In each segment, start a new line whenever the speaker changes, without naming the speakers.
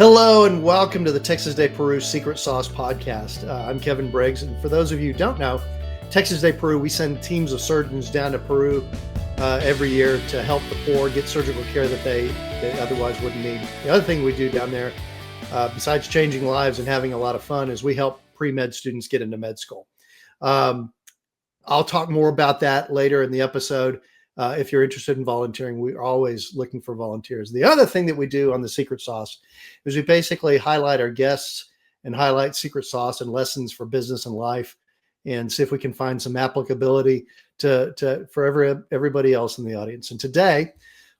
Hello and welcome to the Texas Day Peru Secret Sauce Podcast. I'm Kevin Briggs, and for those of you who don't know, Texas Day Peru, we send teams of surgeons down to Peru every year to help the poor get surgical care that they otherwise wouldn't need. The other thing we do down there, besides changing lives and having a lot of fun, is we help pre-med students get into med school. I'll talk more about that later in the episode. If you're interested in volunteering, we're always looking for volunteers. The other thing that we do on the Secret Sauce is we basically highlight our guests and highlight secret sauce and lessons for business and life, and see if we can find some applicability for everybody else in the audience. And today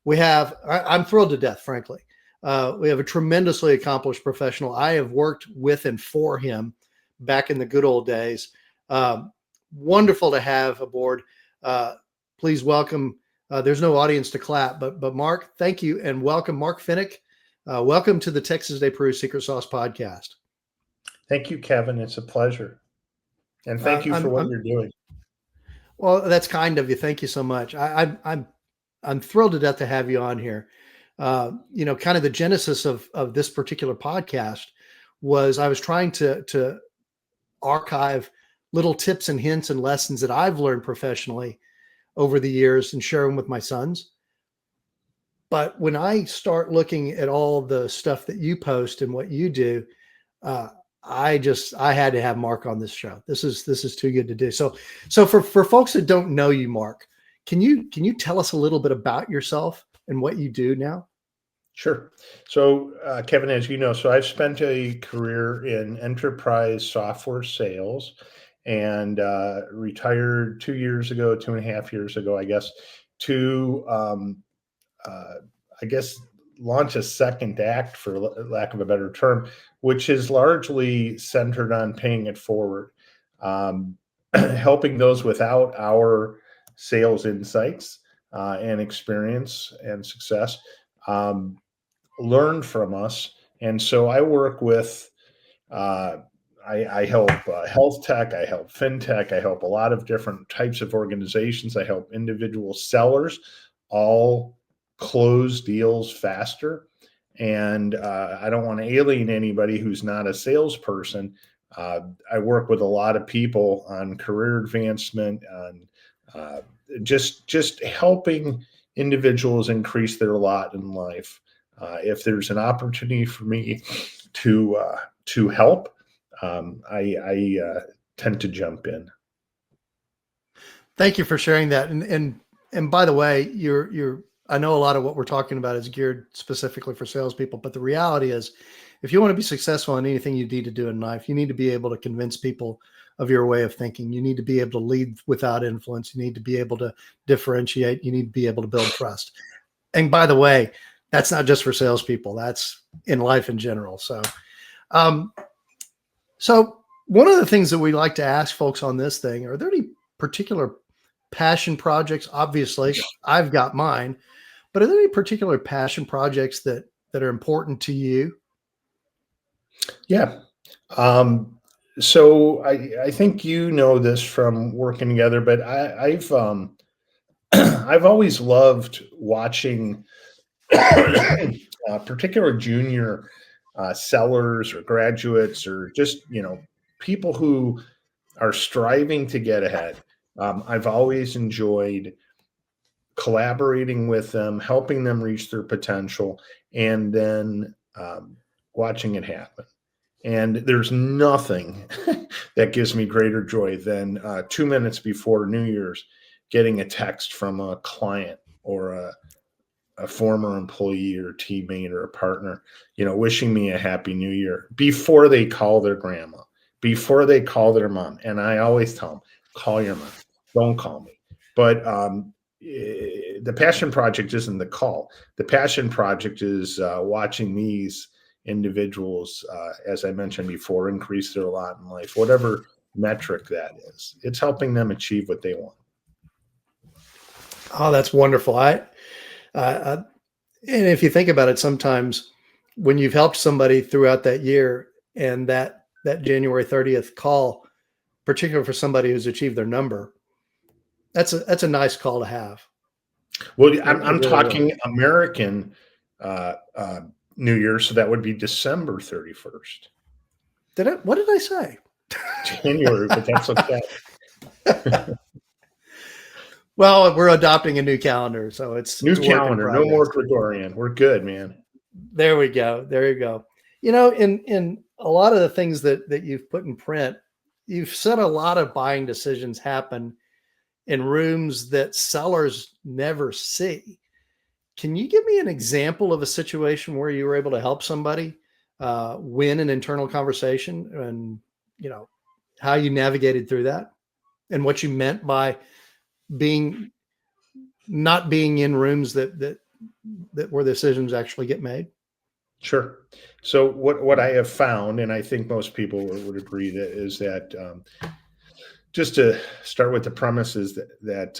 we have, I'm thrilled to death, frankly. We have a tremendously accomplished professional. I have worked with and for him back in the good old days. Wonderful to have aboard. Please welcome, there's no audience to clap, but Mark, thank you, and welcome, Mark Phinick. Welcome to the Texas Day Peru Secret Sauce Podcast.
Thank you, Kevin. It's a pleasure. And thank you for what you're doing.
Well, that's kind of you. Thank you so much. I'm thrilled to death to have you on here. Kind of the genesis of this particular podcast was I was trying to archive little tips and hints and lessons that I've learned professionally over the years and share them with my sons. But when I start looking at all the stuff that you post and what you do, I had to have Mark on this show. This is too good to do. So for folks that don't know you, Mark, can you tell us a little bit about yourself and what you do now?
Sure. So Kevin, as you know, so I've spent a career in enterprise software sales and retired 2 years ago, 2.5 years ago, I guess, to launch a second act, for lack of a better term, which is largely centered on paying it forward, helping those without our sales insights and experience and success learn from us. And so I work with I help health tech, I help fintech, I help a lot of different types of organizations. I help individual sellers all close deals faster. And I don't want to alienate anybody who's not a salesperson. I work with a lot of people on career advancement, on just helping individuals increase their lot in life. If there's an opportunity for me to help, I tend to jump in.
Thank you for sharing that. And by the way, I know a lot of what we're talking about is geared specifically for salespeople, but the reality is, if you want to be successful in anything you need to do in life, you need to be able to convince people of your way of thinking. You need to be able to lead without influence. You need to be able to differentiate. You need to be able to build trust. And by the way, that's not just for salespeople. That's in life in general. So one of the things that we like to ask folks on this thing, are there any particular passion projects? Obviously, I've got mine, but are there any particular passion projects that are important to you?
Yeah. So I think you know this from working together, but I've I've always loved watching particular junior sellers or graduates, or just people who are striving to get ahead. I've always enjoyed collaborating with them, helping them reach their potential, and then watching it happen. And there's nothing that gives me greater joy than 2 minutes before New Year's getting a text from a client or a former employee or teammate or a partner, wishing me a happy new year before they call their grandma, before they call their mom. And I always tell them, call your mom, don't call me. But the passion project isn't the call. The passion project is watching these individuals, as I mentioned before, increase their lot in life, whatever metric that is. It's helping them achieve what they want.
Oh, that's wonderful. And if you think about it, sometimes when you've helped somebody throughout that year, and that January 30th call, particularly for somebody who's achieved their number, that's a nice call to have.
Well, I'm talking American New Year, so that would be December 31st.
What did I say?
January, but that's okay.
Well, we're adopting a new calendar, so it's
New
a work in
calendar, no more
progress.
Gregorian. We're good, man.
There we go. There you go. You know, in a lot of the things that you've put in print, you've said a lot of buying decisions happen in rooms that sellers never see. Can you give me an example of a situation where you were able to help somebody win an internal conversation, and you know how you navigated through that, and what you meant by being not being in rooms that where decisions actually get made?
Sure. So what I have found, and I think most people would agree that is that just to start with the premise is that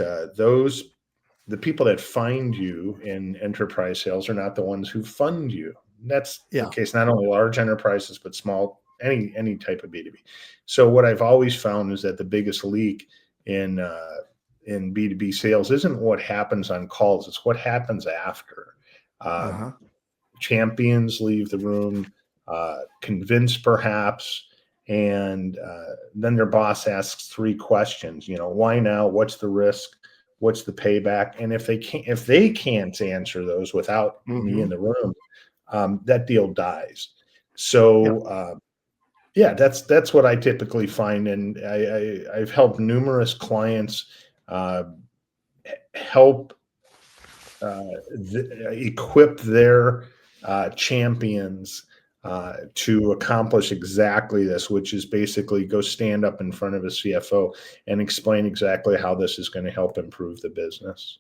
the people that find you in enterprise sales are not the ones who fund you. That's the
Yeah.
case, not only large enterprises, but small, any type of B2B. So what I've always found is that the biggest leak in B2B sales isn't what happens on calls, it's what happens after.
Uh-huh.
Champions leave the room, convinced perhaps, and then their boss asks three questions. Why now? What's the risk? What's the payback? And if they can't answer those without me in the room, that deal dies. So yeah, that's what I typically find, and I've helped numerous clients help equip their champions to accomplish exactly this, which is basically go stand up in front of a CFO and explain exactly how this is going to help improve the business.